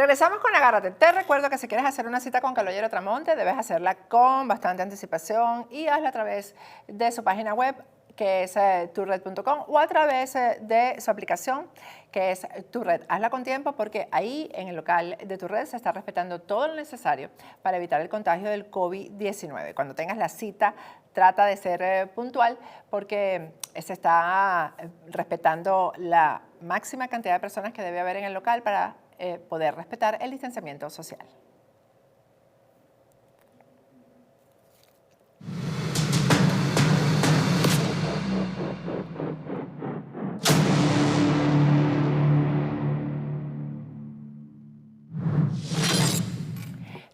Regresamos con Agárrate. Te recuerdo que si quieres hacer una cita con Calogero Tramonte, debes hacerla con bastante anticipación y hazla a través de su página web, que es turred.com, o a través de su aplicación, que es Turred. Hazla con tiempo porque ahí en el local de Turred se está respetando todo lo necesario para evitar el contagio del COVID-19. Cuando tengas la cita, trata de ser puntual porque se está respetando la máxima cantidad de personas que debe haber en el local para poder respetar el distanciamiento social.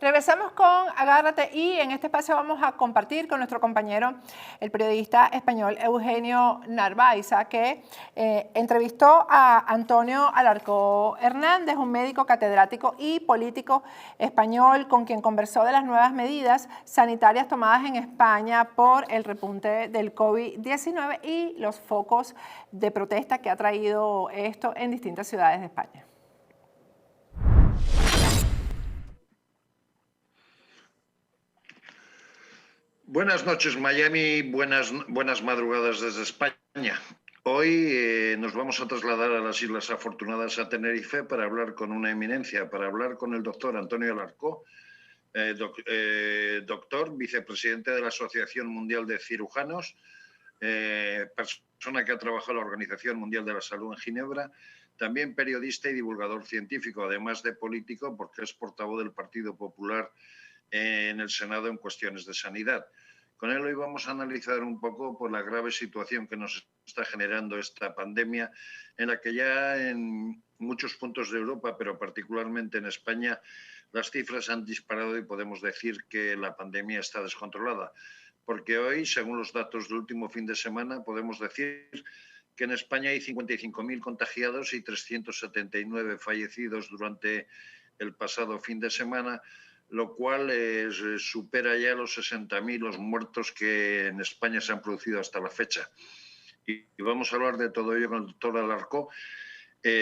Regresamos con Agárrate y en este espacio vamos a compartir con nuestro compañero, el periodista español Eugenio Narváez, que entrevistó a Antonio Alarcó Hernández, un médico catedrático y político español con quien conversó de las nuevas medidas sanitarias tomadas en España por el repunte del COVID-19 y los focos de protesta que ha traído esto en distintas ciudades de España. Buenas noches, Miami. Buenas madrugadas desde España. Hoy nos vamos a trasladar a las Islas Afortunadas, a Tenerife, para hablar con una eminencia, para hablar con el doctor Antonio Alarcó, doctor, vicepresidente de la Asociación Mundial de Cirujanos, persona que ha trabajado en la Organización Mundial de la Salud en Ginebra, también periodista y divulgador científico, además de político, porque es portavoz del Partido Popular en el Senado en cuestiones de sanidad. Con él hoy vamos a analizar un poco por la grave situación que nos está generando esta pandemia, en la que ya en muchos puntos de Europa, pero particularmente en España, las cifras han disparado y podemos decir que la pandemia está descontrolada. Porque hoy, según los datos del último fin de semana, podemos decir que en España hay 55.000 contagiados y 379 fallecidos durante el pasado fin de semana, lo cual supera ya los 60.000 los muertos que en España se han producido hasta la fecha. Y vamos a hablar de todo ello con el doctor Alarcó,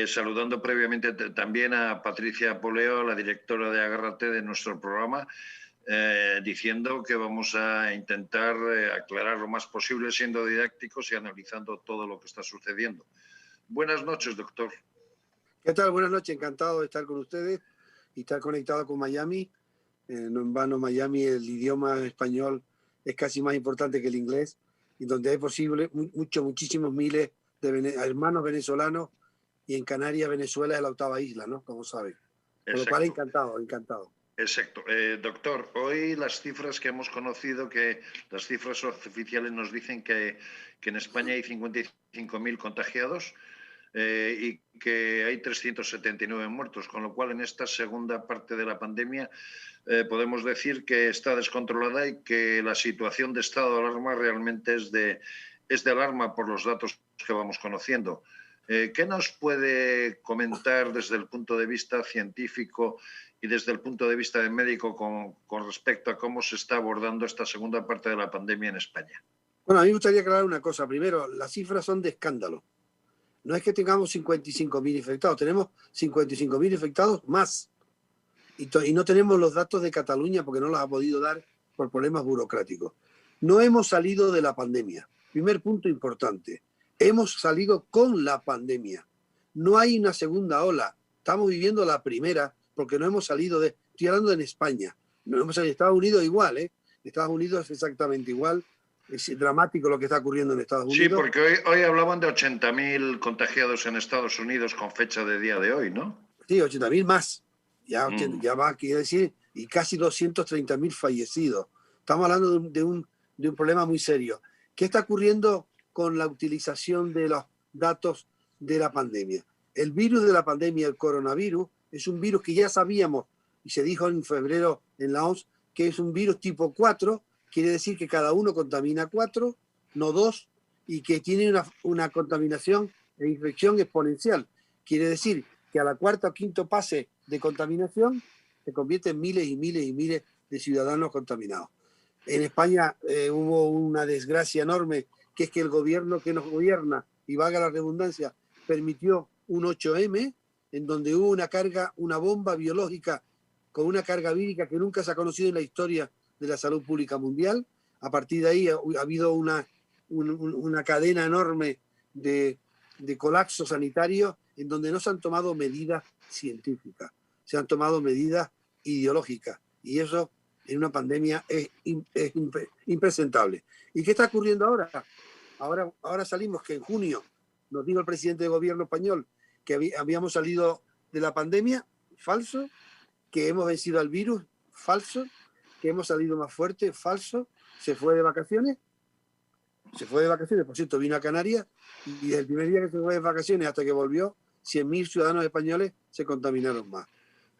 saludando previamente también a Patricia Poleo, la directora de Agárrate de nuestro programa, diciendo que vamos a intentar aclarar lo más posible, siendo didácticos y analizando todo lo que está sucediendo. Buenas noches, doctor. ¿Qué tal? Buenas noches, encantado de estar con ustedes y estar conectado con Miami. No en vano, Miami, el idioma español es casi más importante que el inglés, y donde es posible muchísimos miles de hermanos venezolanos, y en Canarias, Venezuela es la octava isla, ¿no? Como saben. Por lo cual, encantado. Exacto. Doctor, hoy las cifras que hemos conocido, que las cifras oficiales nos dicen que en España hay 55.000 contagiados, y que hay 379 muertos, con lo cual en esta segunda parte de la pandemia podemos decir que está descontrolada y que la situación de estado de alarma realmente es de alarma por los datos que vamos conociendo. ¿Qué nos puede comentar desde el punto de vista científico y desde el punto de vista de médico con respecto a cómo se está abordando esta segunda parte de la pandemia en España? Bueno, a mí me gustaría aclarar una cosa. Primero, las cifras son de escándalo. No es que tengamos 55.000 infectados, tenemos 55.000 infectados más. Y no tenemos los datos de Cataluña porque no los ha podido dar por problemas burocráticos. No hemos salido de la pandemia. Primer punto importante. Hemos salido con la pandemia. No hay una segunda ola. Estamos viviendo la primera porque no hemos salido de... Estoy hablando en España. No hemos salido. Estados Unidos igual, ¿eh? Estados Unidos es exactamente igual. Es dramático lo que está ocurriendo en Estados Unidos. Sí, porque hoy hablaban de 80.000 contagiados en Estados Unidos con fecha de día de hoy, ¿no? Sí, 80.000 más. Ya va, quiere decir, y casi 230.000 fallecidos. Estamos hablando de un problema muy serio. ¿Qué está ocurriendo con la utilización de los datos de la pandemia? El virus de la pandemia, el coronavirus, es un virus que ya sabíamos, y se dijo en febrero en la OMS, que es un virus tipo 4, quiere decir que cada uno contamina 4, no 2, y que tiene una contaminación e infección exponencial. Quiere decir que a la cuarta o quinto pase de contaminación se convierte en miles y miles y miles de ciudadanos contaminados. En España hubo una desgracia enorme, que es que el gobierno que nos gobierna, y valga la redundancia, permitió un 8M, en donde hubo una bomba biológica con una carga vírica que nunca se ha conocido en la historia de la salud pública mundial. A partir de ahí ha habido una cadena enorme de colapso sanitario en donde no se han tomado medidas científicas, se han tomado medidas ideológicas, y eso en una pandemia es impresentable. ¿Y qué está ocurriendo ahora? Ahora salimos que en junio, nos dijo el presidente de gobierno español, que habíamos salido de la pandemia, falso, que hemos vencido al virus, falso, que hemos salido más fuerte, falso, se fue de vacaciones, por cierto, vino a Canarias, y desde el primer día que se fue de vacaciones hasta que volvió, 100.000 ciudadanos españoles se contaminaron más.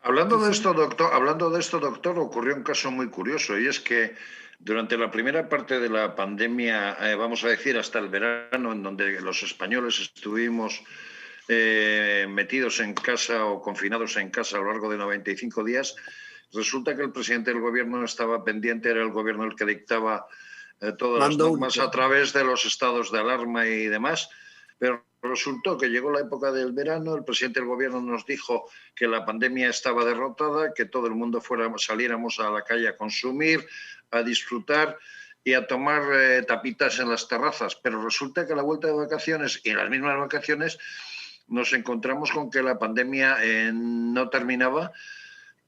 Hablando de esto, doctor, ocurrió un caso muy curioso, y es que durante la primera parte de la pandemia, vamos a decir hasta el verano, en donde los españoles estuvimos metidos en casa o confinados en casa a lo largo de 95 días, resulta que el presidente del gobierno estaba pendiente, era el gobierno el que dictaba todas las normas a través de los estados de alarma y demás, pero resultó que llegó la época del verano, el presidente del gobierno nos dijo que la pandemia estaba derrotada, que todo el mundo saliéramos a la calle a consumir, a disfrutar y a tomar tapitas en las terrazas, pero resulta que a la vuelta de vacaciones y en las mismas vacaciones nos encontramos con que la pandemia no terminaba,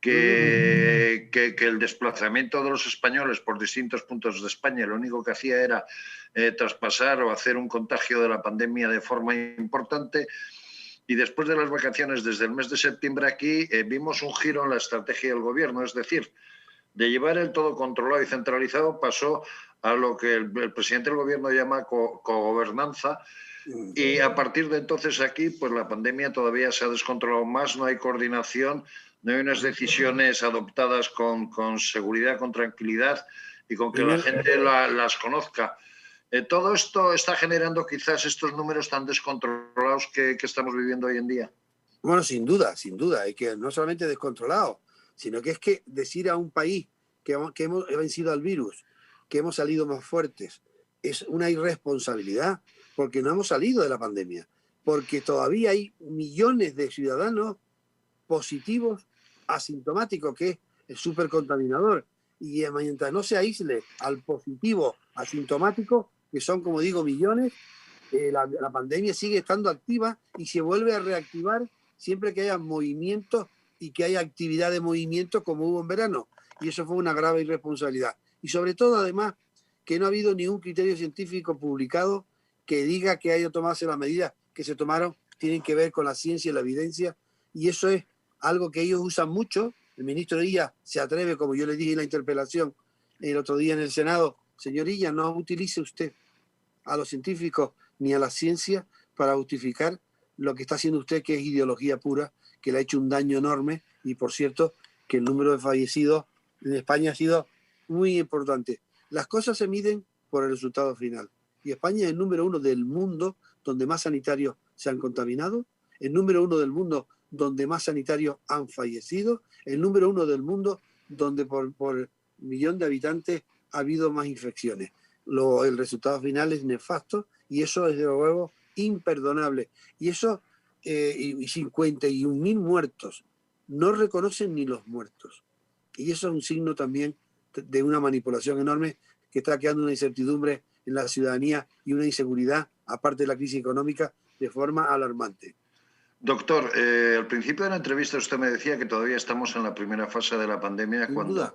que el desplazamiento de los españoles por distintos puntos de España lo único que hacía era traspasar o hacer un contagio de la pandemia de forma importante. Y después de las vacaciones, desde el mes de septiembre aquí, vimos un giro en la estrategia del gobierno, es decir, de llevar el todo controlado y centralizado pasó a lo que el presidente del gobierno llama cogobernanza. Y a partir de entonces aquí, pues la pandemia todavía se ha descontrolado más, no hay coordinación, no hay unas decisiones adoptadas con seguridad, con tranquilidad y con que la gente las conozca. Todo esto está generando quizás estos números tan descontrolados que estamos viviendo hoy en día. Bueno, sin duda, es que no solamente descontrolado, sino que es que decir a un país que hemos vencido al virus, que hemos salido más fuertes, es una irresponsabilidad, porque no hemos salido de la pandemia, porque todavía hay millones de ciudadanos positivos asintomáticos, que es el supercontaminador, y mientras no se aísle al positivo asintomático, que son, como digo, millones, la pandemia sigue estando activa y se vuelve a reactivar siempre que haya movimientos y que haya actividad de movimiento como hubo en verano, y eso fue una grave irresponsabilidad. Y sobre todo, además, que no ha habido ningún criterio científico publicado que diga que haya tomarse las medidas que se tomaron, tienen que ver con la ciencia y la evidencia, y eso es algo que ellos usan mucho. El ministro Illa se atreve, como yo le dije en la interpelación el otro día en el Senado, señor Illa, no utilice usted a los científicos ni a la ciencia para justificar lo que está haciendo usted, que es ideología pura, que le ha hecho un daño enorme, y por cierto, que el número de fallecidos en España ha sido muy importante. Las cosas se miden por el resultado final. Y España es el número 1 del mundo donde más sanitarios se han contaminado, el número 1 del mundo donde más sanitarios han fallecido, el número 1 del mundo donde por millón de habitantes ha habido más infecciones. El resultado final es nefasto, y eso es, desde luego, imperdonable. Y eso, y 51.000 muertos, no reconocen ni los muertos. Y eso es un signo también de una manipulación enorme que está creando una incertidumbre en la ciudadanía y una inseguridad, aparte de la crisis económica, de forma alarmante. Doctor, al principio de la entrevista usted me decía que todavía estamos en la primera fase de la pandemia, cuando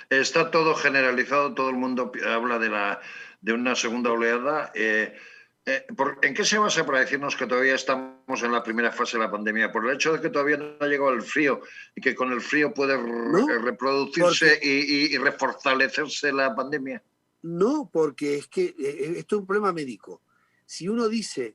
está todo generalizado, todo el mundo habla de una segunda oleada. ¿En qué se basa para decirnos que todavía estamos en la primera fase de la pandemia? ¿Por el hecho de que todavía no ha llegado el frío y que con el frío puede reproducirse y refortalecerse la pandemia? No, porque es que esto es un problema médico. Si uno dice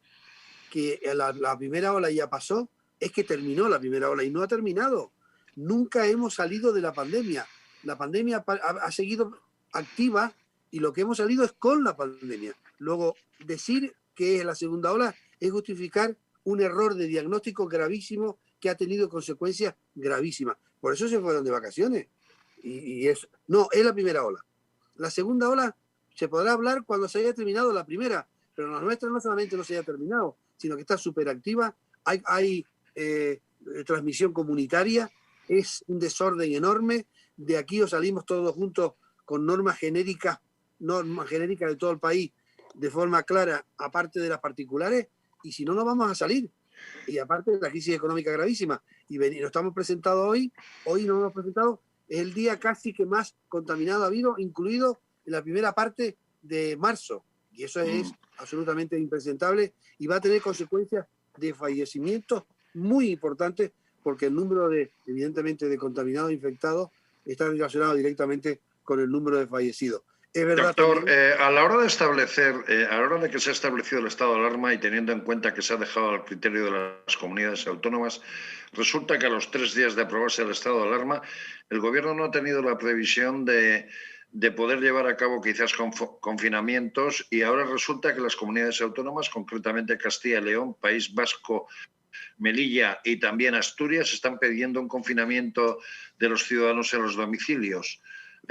que la primera ola ya pasó, es que terminó la primera ola, y no ha terminado. Nunca hemos salido de la pandemia. La pandemia ha seguido activa, y lo que hemos salido es con la pandemia. Luego, decir que es la segunda ola es justificar un error de diagnóstico gravísimo que ha tenido consecuencias gravísimas. Por eso se fueron de vacaciones. No, es la primera ola. La segunda ola se podrá hablar cuando se haya terminado la primera, pero la nuestra no solamente no se haya terminado, sino que está súper activa. Hay transmisión comunitaria, es un desorden enorme. De aquí os salimos todos juntos con normas genéricas de todo el país, de forma clara, aparte de las particulares, y si no, no vamos a salir. Y aparte de la crisis económica gravísima. Y lo estamos presentado hoy no lo hemos presentado, es el día casi que más contaminado ha habido, incluido en la primera parte de marzo. Y eso es absolutamente impresentable y va a tener consecuencias de fallecimientos muy importantes, porque el número evidentemente, de contaminados infectados está relacionado directamente con el número de fallecidos. Es verdad. Doctor, a la hora de que se ha establecido el estado de alarma y teniendo en cuenta que se ha dejado al criterio de las comunidades autónomas, resulta que a los 3 días de aprobarse el estado de alarma, el Gobierno no ha tenido la previsión de poder llevar a cabo quizás confinamientos, y ahora resulta que las comunidades autónomas, concretamente Castilla y León, País Vasco, Melilla y también Asturias, están pidiendo un confinamiento de los ciudadanos en los domicilios.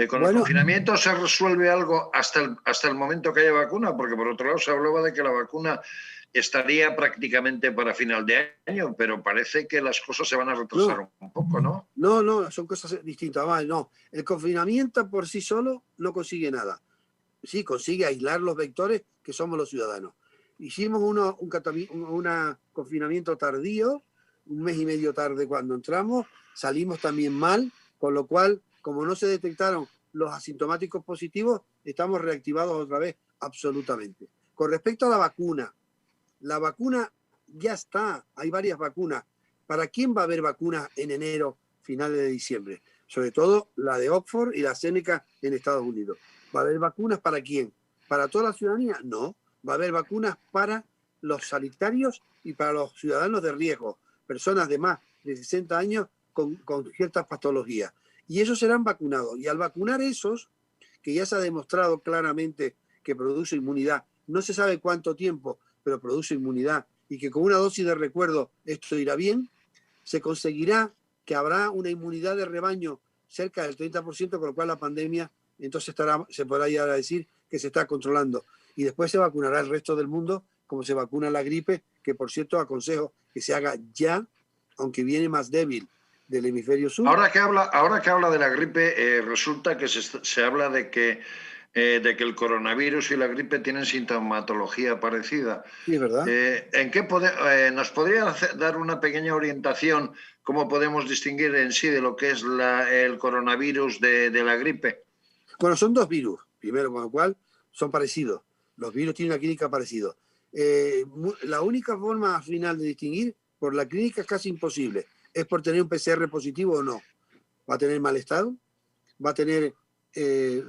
¿Con el confinamiento se resuelve algo hasta el momento que haya vacuna? Porque por otro lado se hablaba de que la vacuna estaría prácticamente para final de año, pero parece que las cosas se van a retrasar un poco, ¿no? No, son cosas distintas. No, el confinamiento por sí solo no consigue nada. Sí, consigue aislar los vectores, que somos los ciudadanos. Hicimos un confinamiento tardío, 1 mes y medio tarde cuando entramos, salimos también mal, con lo cual, como no se detectaron los asintomáticos positivos, estamos reactivados otra vez absolutamente. Con respecto a la vacuna ya está, hay varias vacunas. ¿Para quién va a haber vacunas en enero, finales de diciembre? Sobre todo la de Oxford y la AstraZeneca en Estados Unidos. ¿Va a haber vacunas para quién? ¿Para toda la ciudadanía? No. Va a haber vacunas para los sanitarios y para los ciudadanos de riesgo, personas de más de 60 años con ciertas patologías. Y esos serán vacunados. Y al vacunar esos, que ya se ha demostrado claramente que produce inmunidad, no se sabe cuánto tiempo, pero produce inmunidad, y que con una dosis de recuerdo esto irá bien, se conseguirá que habrá una inmunidad de rebaño cerca del 30%, con lo cual la pandemia entonces se podrá llegar a decir que se está controlando. Y después se vacunará el resto del mundo, como se vacuna la gripe, que por cierto aconsejo que se haga ya, aunque viene más débil del hemisferio sur. Ahora que habla de la gripe, resulta que se habla de que el coronavirus y la gripe tienen sintomatología parecida. Sí, es verdad. ¿Nos podría dar una pequeña orientación cómo podemos distinguir en sí de lo que es el coronavirus de la gripe? Bueno, son 2 virus, primero, con lo cual son parecidos. Los virus tienen una clínica parecida. La única forma final de distinguir, por la clínica es casi imposible, es por tener un PCR positivo o no. Va a tener malestar, va a tener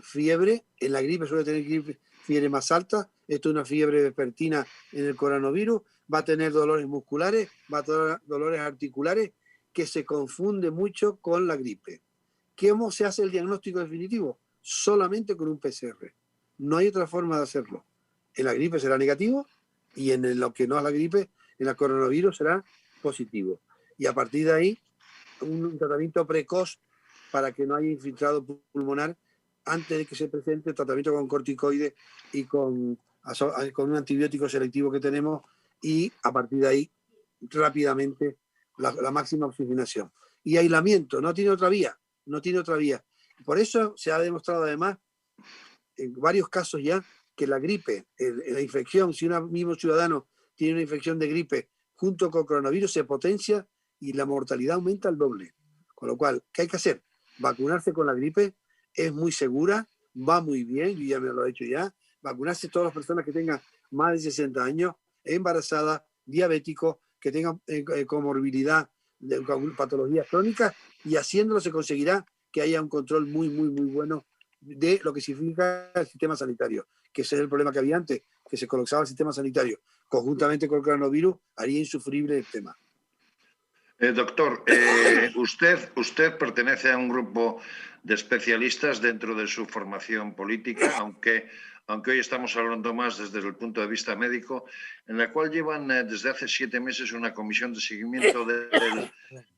fiebre. En la gripe suele tener fiebre más alta. Esto es una fiebre vespertina en el coronavirus. Va a tener dolores musculares, va a tener dolores articulares, que se confunde mucho con la gripe. ¿Cómo se hace el diagnóstico definitivo? Solamente con un PCR. No hay otra forma de hacerlo. En la gripe será negativo, y en lo que no es la gripe, en el coronavirus será positivo. Y a partir de ahí, un tratamiento precoz para que no haya infiltrado pulmonar antes de que se presente el tratamiento con corticoides y con un antibiótico selectivo que tenemos, y a partir de ahí rápidamente la máxima oxigenación. Y aislamiento, no tiene otra vía. Por eso se ha demostrado además en varios casos ya que la gripe, la infección, si un mismo ciudadano tiene una infección de gripe junto con coronavirus, se potencia y la mortalidad aumenta al doble. Con lo cual, ¿qué hay que hacer? Vacunarse con la gripe, es muy segura, va muy bien, yo ya me lo he hecho ya. Vacunarse todas las personas que tengan más de 60 años, embarazadas, diabéticos, que tengan comorbilidad, con patologías crónicas, y haciéndolo se conseguirá que haya un control muy bueno de lo que significa el sistema sanitario, que ese es el problema que había antes, que se colapsaba el sistema sanitario. Conjuntamente con el coronavirus haría insufrible el tema. Doctor, usted pertenece a un grupo de especialistas dentro de su formación política, aunque hoy estamos hablando más desde el punto de vista médico, en la cual llevan desde hace 7 meses una comisión de seguimiento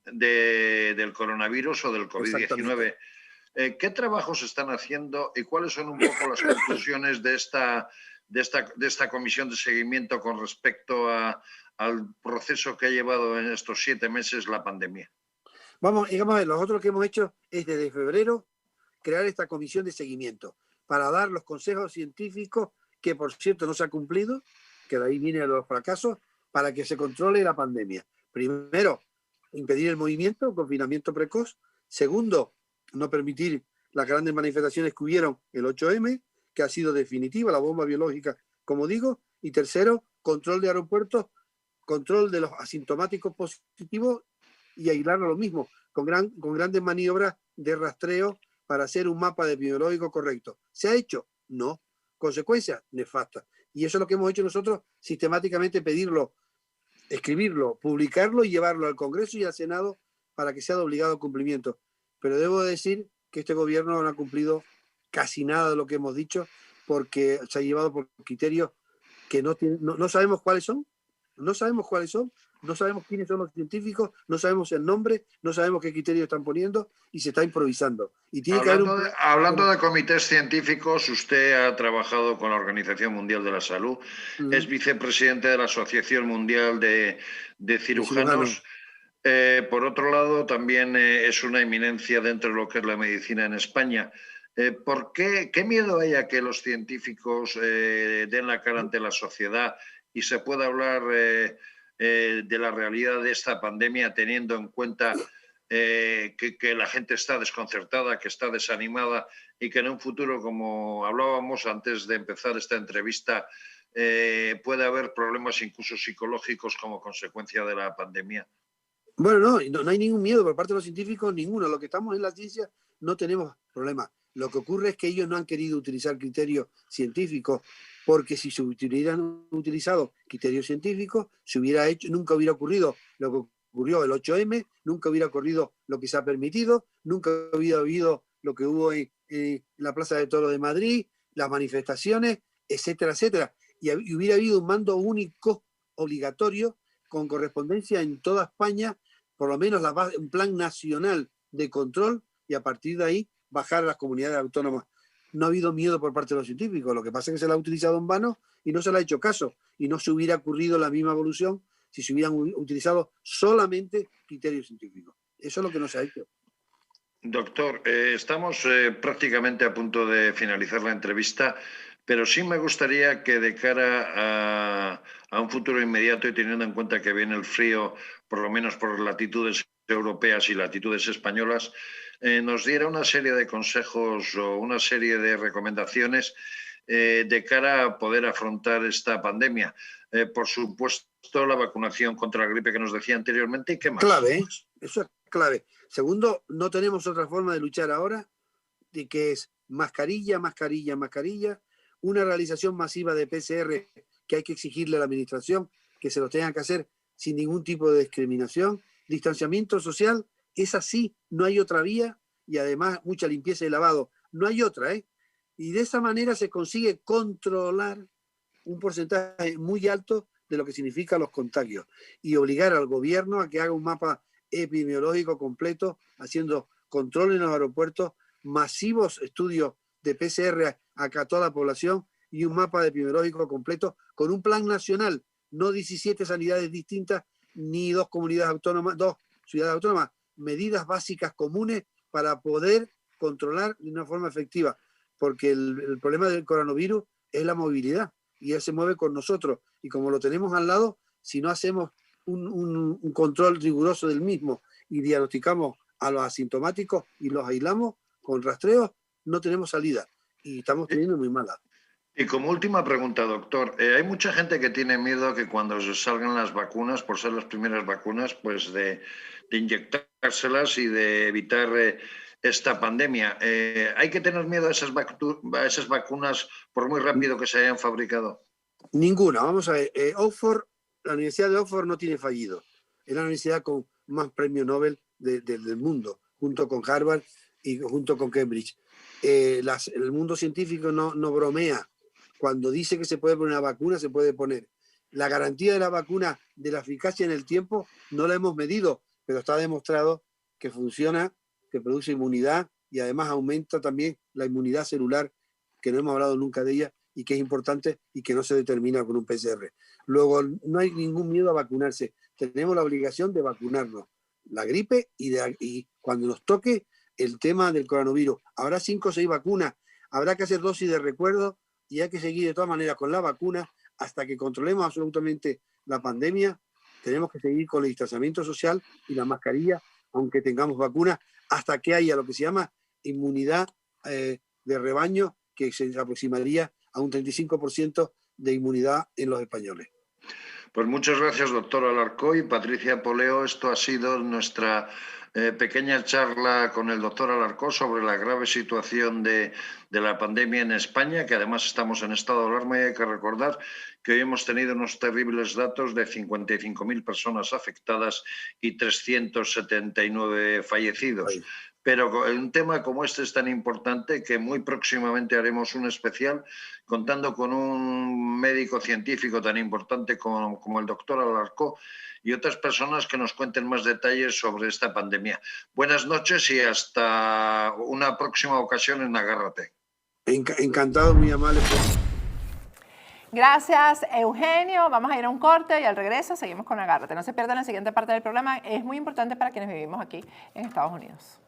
del coronavirus o del COVID-19. ¿Qué trabajos están haciendo y cuáles son un poco las conclusiones de de esta comisión de seguimiento con respecto al proceso que ha llevado en estos 7 meses la pandemia? Vamos a ver, nosotros lo que hemos hecho es desde febrero crear esta comisión de seguimiento para dar los consejos científicos, que por cierto no se ha cumplido, que de ahí vienen los fracasos, para que se controle la pandemia. Primero, impedir el movimiento, el confinamiento precoz. Segundo, no permitir las grandes manifestaciones que hubieron el 8M, que ha sido definitiva, la bomba biológica, como digo. Y tercero, control de aeropuertos, control de los asintomáticos positivos y aislarlo lo mismo, con grandes maniobras de rastreo para hacer un mapa epidemiológico correcto. ¿Se ha hecho? No. Consecuencias nefastas. Y eso es lo que hemos hecho nosotros, sistemáticamente pedirlo, escribirlo, publicarlo y llevarlo al Congreso y al Senado para que sea de obligado cumplimiento. Pero debo decir que este gobierno no ha cumplido casi nada de lo que hemos dicho, porque se ha llevado por criterios que no sabemos cuáles son, no sabemos quiénes son los científicos, no sabemos el nombre, no sabemos qué criterios están poniendo y se está improvisando. Y tiene hablando de comités científicos, usted ha trabajado con la Organización Mundial de la Salud, es vicepresidente de la Asociación Mundial de Cirujanos. Por otro lado, también es una eminencia dentro de lo que es la medicina en España. ¿Qué miedo hay a que los científicos den la cara ante la sociedad y se pueda hablar de la realidad de esta pandemia, teniendo en cuenta que la gente está desconcertada, que está desanimada y que en un futuro, como hablábamos antes de empezar esta entrevista, puede haber problemas incluso psicológicos como consecuencia de la pandemia? Bueno, no hay ningún miedo por parte de los científicos, ninguno. Los que estamos en la ciencia no tenemos problemas. Lo que ocurre es que ellos no han querido utilizar criterios científicos, porque si se hubieran utilizado criterios científicos, nunca hubiera ocurrido lo que ocurrió el 8M, nunca hubiera ocurrido lo que se ha permitido, nunca hubiera habido lo que hubo en la Plaza de Toros de Madrid, las manifestaciones, etcétera, etcétera. Y hubiera habido un mando único obligatorio con correspondencia en toda España, por lo menos un plan nacional de control, y a partir de ahí bajar a las comunidades autónomas. No ha habido miedo por parte de los científicos, lo que pasa es que se la ha utilizado en vano y no se le ha hecho caso, y no se hubiera ocurrido la misma evolución si se hubieran utilizado solamente criterios científicos. Eso es lo que no se ha hecho. Doctor, estamos prácticamente a punto de finalizar la entrevista, pero sí me gustaría que de cara a un futuro inmediato y teniendo en cuenta que viene el frío, por lo menos por latitudes europeas y latitudes españolas, nos diera una serie de consejos o una serie de recomendaciones de cara a poder afrontar esta pandemia. Por supuesto, la vacunación contra la gripe que nos decía anteriormente, ¿y qué más? Clave, ¿eh? Eso es clave. Segundo, no tenemos otra forma de luchar ahora, de que es mascarilla, mascarilla, mascarilla, una realización masiva de PCR que hay que exigirle a la administración que se lo tenga que hacer sin ningún tipo de discriminación, distanciamiento social, es así, no hay otra vía, y además mucha limpieza y lavado, no hay otra, ¿eh? Y de esa manera se consigue controlar un porcentaje muy alto de lo que significan los contagios y obligar al gobierno a que haga un mapa epidemiológico completo, haciendo control en los aeropuertos, masivos estudios de PCR a toda la población y un mapa epidemiológico completo con un plan nacional, no 17 sanidades distintas ni dos comunidades autónomas, dos ciudades autónomas, medidas básicas comunes para poder controlar de una forma efectiva, porque el problema del coronavirus es la movilidad y él se mueve con nosotros, y como lo tenemos al lado, si no hacemos un control riguroso del mismo y diagnosticamos a los asintomáticos y los aislamos con rastreos, no tenemos salida y estamos teniendo muy mala. Y como última pregunta, doctor, hay mucha gente que tiene miedo a que cuando salgan las vacunas, por ser las primeras vacunas, pues de inyectárselas y de evitar esta pandemia. ¿Hay que tener miedo a esas vacunas por muy rápido que se hayan fabricado? Ninguna. Vamos a ver, Oxford, la Universidad de Oxford no tiene fallido. Es la universidad con más premios Nobel del mundo, junto con Harvard y junto con Cambridge. El mundo científico no bromea. Cuando dice que se puede poner una vacuna, se puede poner. La garantía de la vacuna, de la eficacia en el tiempo, no la hemos medido, pero está demostrado que funciona, que produce inmunidad y además aumenta también la inmunidad celular, que no hemos hablado nunca de ella, y que es importante y que no se determina con un PCR. Luego, no hay ningún miedo a vacunarse. Tenemos la obligación de vacunarnos. La gripe y cuando nos toque el tema del coronavirus. Habrá 5 o 6 vacunas, habrá que hacer dosis de recuerdo y hay que seguir de todas maneras con la vacuna hasta que controlemos absolutamente la pandemia. Tenemos que seguir con el distanciamiento social y la mascarilla, aunque tengamos vacunas, hasta que haya lo que se llama inmunidad de rebaño, que se aproximaría a un 35% de inmunidad en los españoles. Pues muchas gracias, doctor Alarcó. Patricia Poleo, esto ha sido nuestra pequeña charla con el doctor Alarcó sobre la grave situación de la pandemia en España, que además estamos en estado de alarma y hay que recordar que hoy hemos tenido unos terribles datos de 55.000 personas afectadas y 379 fallecidos. Ahí. Pero un tema como este es tan importante que muy próximamente haremos un especial contando con un médico científico tan importante como el doctor Alarcó y otras personas que nos cuenten más detalles sobre esta pandemia. Buenas noches y hasta una próxima ocasión en Agárrate. Encantado, muy amable. Gracias, Eugenio. Vamos a ir a un corte y al regreso seguimos con Agárrate. No se pierdan la siguiente parte del programa. Es muy importante para quienes vivimos aquí en Estados Unidos.